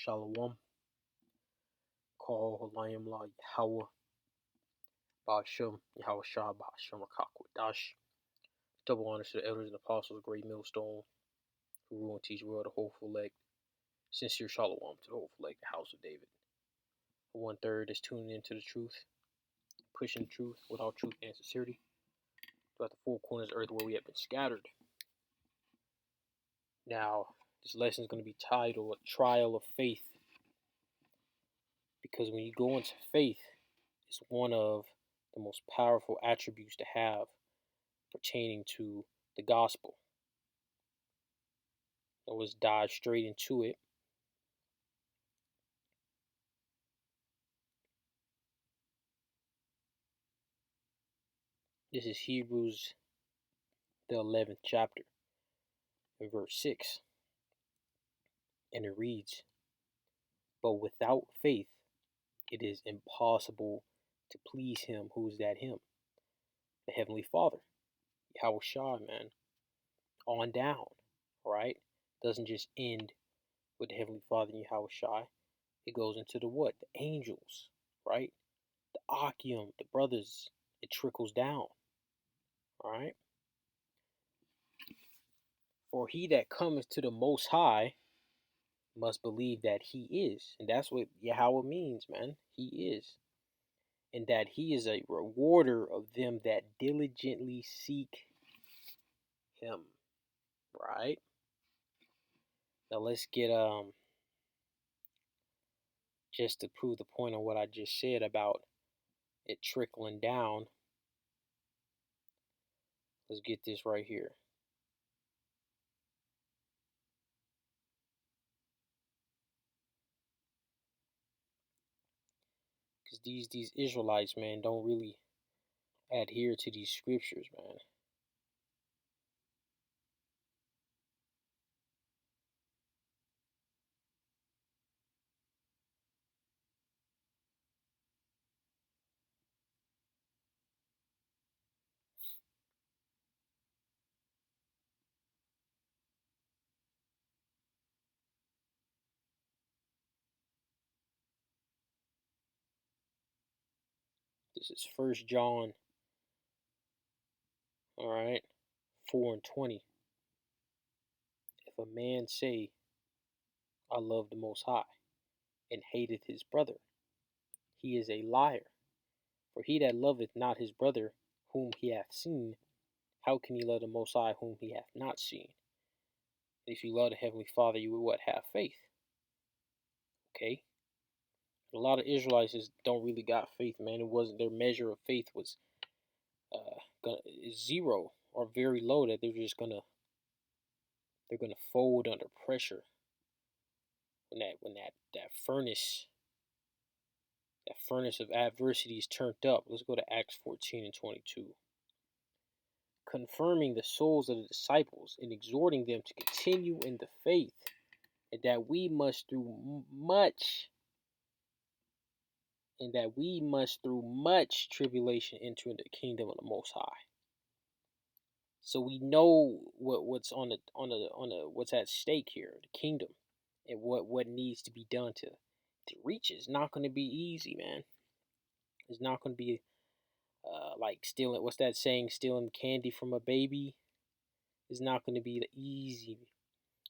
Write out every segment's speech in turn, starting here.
Shalom, Call Halayim La Yahweh, Ba'ashem, Yahweh Shah, Ba'ashem Rakakwadash. Double honors to the elders and apostles, great millstone, who rule and teach well the hopeful elect. Sincere Shalom to the hopeful elect, the house of David. The 1/3 is tuning into the truth, pushing the truth without truth and sincerity throughout the four corners of earth where we have been scattered. Now, this lesson is going to be titled A Trial of Faith, because when you go into faith, it's one of the most powerful attributes to have pertaining to the gospel. So let's dive straight into it. This is Hebrews, the 11th chapter, and verse 6. And it reads, But without faith, it is impossible to please him. Who is that him? The Heavenly Father, Yahweh Shah, man. On down, right? Doesn't just end with the Heavenly Father and Yahweh Shah. It goes into the what? The angels, right? The Akim, the brothers. It trickles down, right? For he that cometh to the Most High must believe that he is. And that's what Yahweh means, man. He is. And that he is a rewarder of them that diligently seek him, right? Now let's get just to prove the point on what I just said about it trickling down. Let's get this right here. Because these Israelites, man, don't really adhere to these scriptures, man. This is 1 John, all right, 4:20. If a man say, I love the Most High, and hateth his brother, he is a liar. For he that loveth not his brother whom he hath seen, how can he love the Most High whom he hath not seen? If you love the Heavenly Father, you would what? Have faith. Okay? A lot of Israelites just don't really got faith, man. It wasn't their measure of faith was zero or very low, that they're gonna fold under pressure when that furnace of adversity is turned up. Let's go to Acts 14:22. Confirming the souls of the disciples and exhorting them to continue in the faith, and that we must through much tribulation enter into the kingdom of the Most High. So we know what's on the what's at stake here, the kingdom, and what needs to be done to reach it. It's not going to be easy, man. It's not going to be like stealing. What's that saying? Stealing candy from a baby. It's not going to be easy.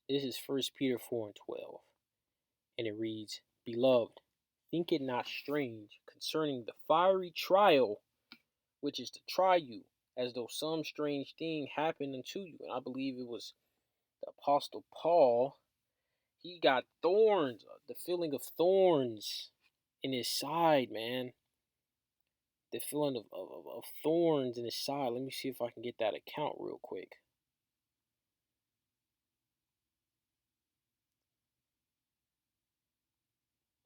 This is 1 Peter 4:12, and it reads, Beloved, think it not strange concerning the fiery trial, which is to try you, as though some strange thing happened unto you. And I believe it was the Apostle Paul. He got thorns, the feeling of thorns in his side, man. The feeling of thorns in his side. Let me see if I can get that account real quick.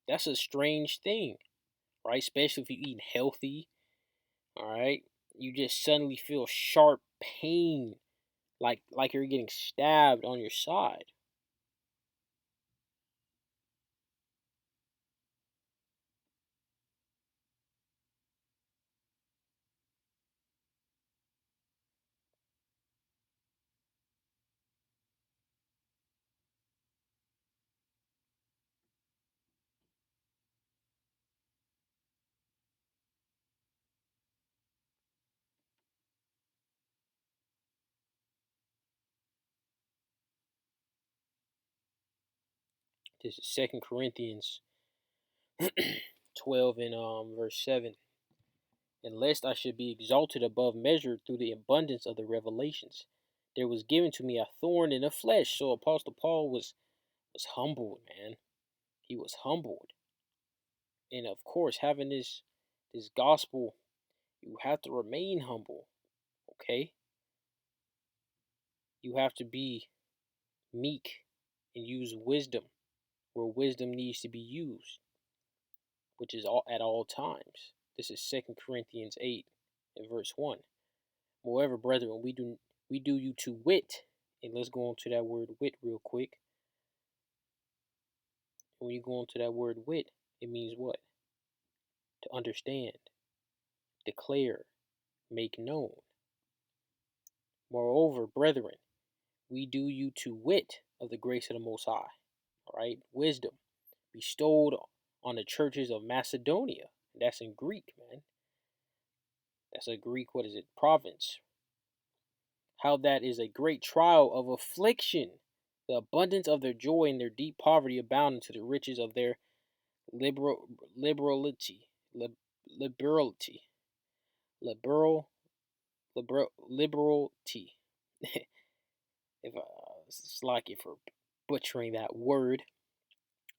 That's a strange thing, right? Especially if you eat healthy, all right? You just suddenly feel sharp pain, like you're getting stabbed on your side. This is 2 Corinthians 12 and verse 7. And lest I should be exalted above measure through the abundance of the revelations, there was given to me a thorn in the flesh. So Apostle Paul was humbled, man. He was humbled. And of course, having this gospel, you have to remain humble. Okay? You have to be meek and use wisdom where wisdom needs to be used, which is at all times. This is 2 Corinthians 8 and verse 1. Moreover, brethren, we do you to wit, and let's go on to that word wit real quick. When you go on to that word wit, it means what? To understand, declare, make known. Moreover, brethren, we do you to wit of the grace of the Most High, all right? Wisdom bestowed on the churches of Macedonia. That's in Greek, man. That's a Greek, what is it? Province. How that is a great trial of affliction, the abundance of their joy and their deep poverty abounding to the riches of their liberality, liberality. If slack it for butchering that word,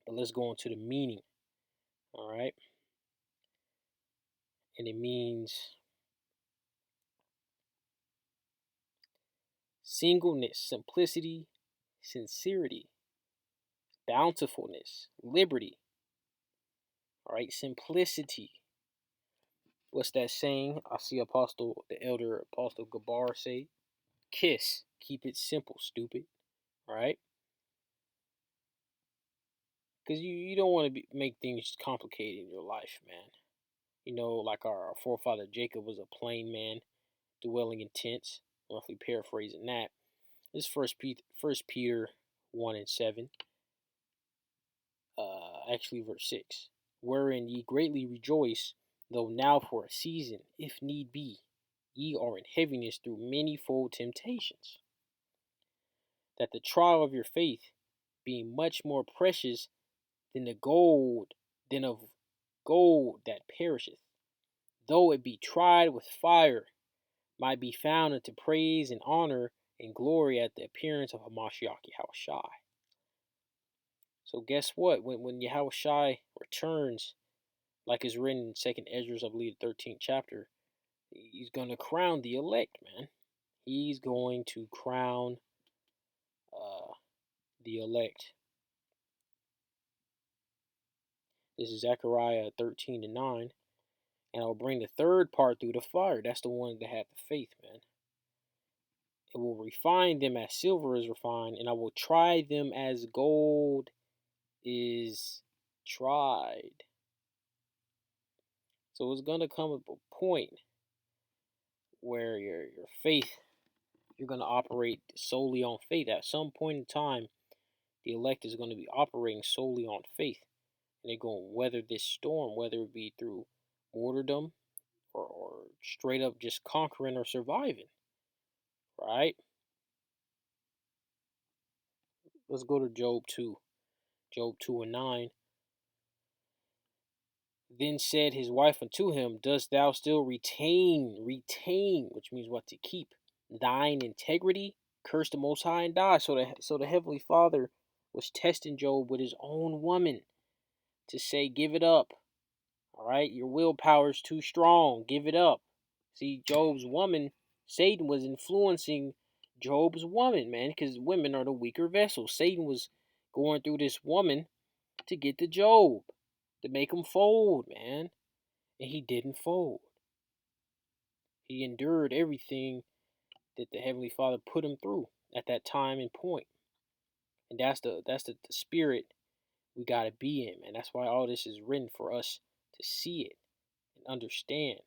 but let's go on to the meaning. All right, and it means singleness, simplicity, sincerity, bountifulness, liberty. All right, simplicity. What's that saying? I see the elder Apostle Gabar say, "Kiss, keep it simple, stupid." All right, because you don't want to make things complicated in your life, man. You know, like our forefather Jacob was a plain man, dwelling in tents. Roughly paraphrasing that. This First Peter 1 and 7. Actually verse 6. Wherein ye greatly rejoice, though now for a season, if need be, ye are in heaviness through manifold temptations, that the trial of your faith, being much more precious than of gold that perisheth, though it be tried with fire, might be found unto praise and honor and glory at the appearance of Hamashiach Yahushai. So guess what? When Yahushai returns, like is written in 2nd Ezra, I believe, 13th chapter, he's going to crown the elect, man. He's going to crown the elect. This is Zechariah 13 and 9. And I will bring the third part through the fire. That's the one that had the faith, man. It will refine them as silver is refined, and I will try them as gold is tried. So it's going to come at a point where your faith, you're going to operate solely on faith. At some point in time, the elect is going to be operating solely on faith. And they're going to weather this storm, whether it be through martyrdom or straight up just conquering or surviving. Right? Let's go to Job 2. Job 2 and 9. Then said his wife unto him, dost thou still retain, which means what? To keep thine integrity? Curse the Most High and die. So the Heavenly Father was testing Job with his own woman to say, give it up. All right, your willpower's too strong. Give it up. See, Job's woman, Satan was influencing Job's woman, man, because women are the weaker vessels. Satan was going through this woman to get to Job, to make him fold, man. And he didn't fold. He endured everything that the Heavenly Father put him through at that time and point. And that's the spirit we gotta be in, man. That's why all this is written for us to see it and understand.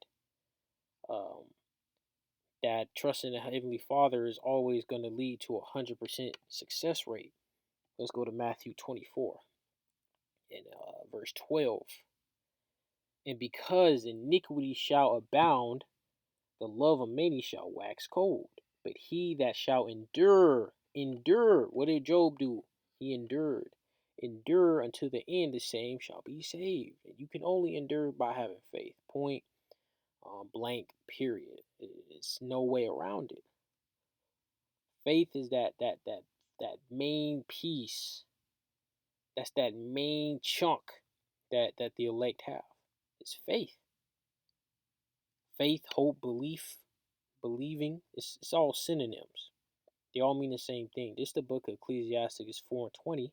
That trusting the Heavenly Father is always going to lead to 100% success rate. Let's go to Matthew 24 and verse 12. And because iniquity shall abound, the love of many shall wax cold. But he that shall endure, what did Job do? He endured. endure until the end, the same shall be saved. And you can only endure by having faith. Point blank. Period. It's no way around it. Faith is that main piece. That's that main chunk that the elect have. It's faith. Faith, hope, belief, believing. It's all synonyms. They all mean the same thing. This is the book of Ecclesiastes 4:20.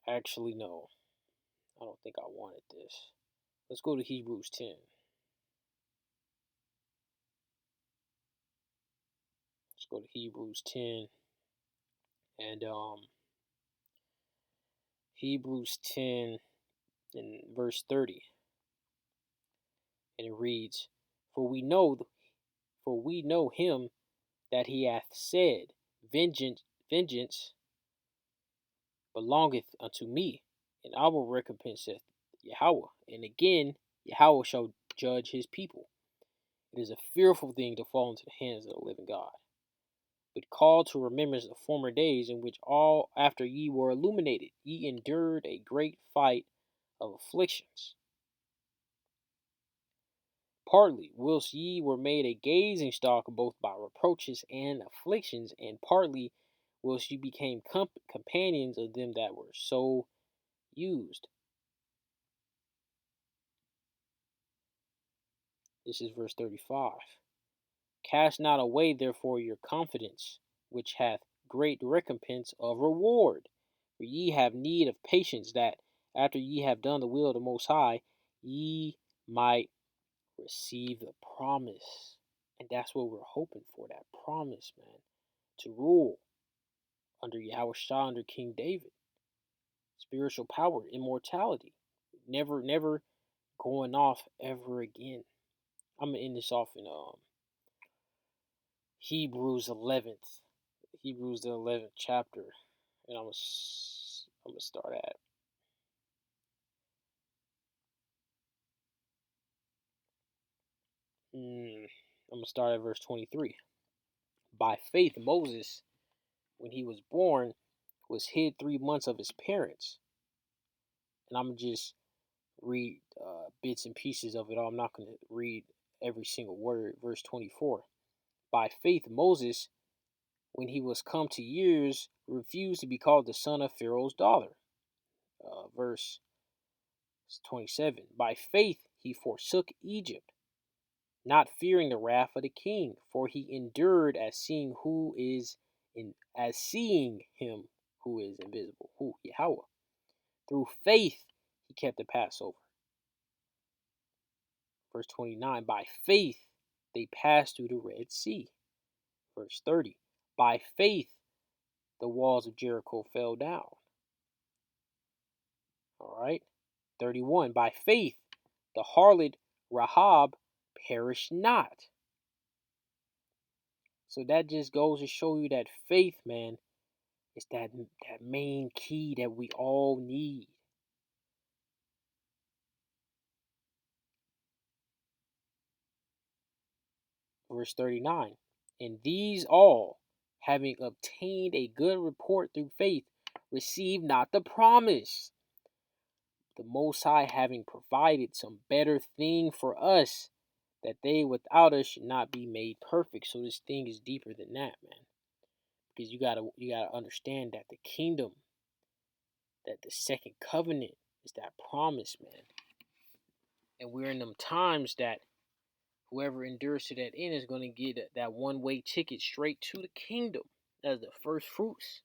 Actually, no. I don't think I wanted this. Let's go to Hebrews 10. Let's go to Hebrews 10 and Hebrews 10 in verse 30. And it reads, For we know him that he hath said, Vengeance belongeth unto me, and I will recompense Yahweh. And again, Yahweh shall judge his people. It is a fearful thing to fall into the hands of the living God. But call to remembrance the former days in which all after ye were illuminated, ye endured a great fight of afflictions. Partly, whilst ye were made a gazing stock both by reproaches and afflictions, and partly, whilst you became companions of them that were so used. This is verse 35. Cast not away therefore your confidence, which hath great recompense of reward. For ye have need of patience, that after ye have done the will of the Most High, ye might receive the promise. And that's what we're hoping for, that promise, man, to rule under Yahweh Shah, under King David. Spiritual power, immortality. Never going off ever again. I'm going to end this off in Hebrews 11th. Hebrews the 11th chapter. And I'm gonna start at I'm gonna start at verse 23. By faith Moses, when he was born, was hid 3 months of his parents. And I'm gonna just read bits and pieces of it all. I'm not gonna read every single word. Verse 24. By faith Moses, when he was come to years, refused to be called the son of Pharaoh's daughter. Verse 27. By faith he forsook Egypt, not fearing the wrath of the king, for he endured as seeing him who is invisible, who Yahweh. Through faith he kept the Passover. Verse 29. By faith they passed through the Red Sea. Verse 30. By faith the walls of Jericho fell down. All right. 31. By faith the harlot Rahab perished not. So that just goes to show you that faith, man, is that main key that we all need. Verse 39. And these all, having obtained a good report through faith, received not the promise, the Most High having provided some better thing for us, that they without us should not be made perfect. So this thing is deeper than that, man. Because you gotta understand that the kingdom, that the second covenant is that promise, man. And we're in them times that whoever endures to that end is going to get that one-way ticket straight to the kingdom as the first fruits.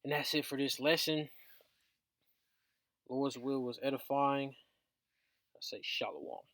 And that's it for this lesson. Lord's will was edifying. I say shalom.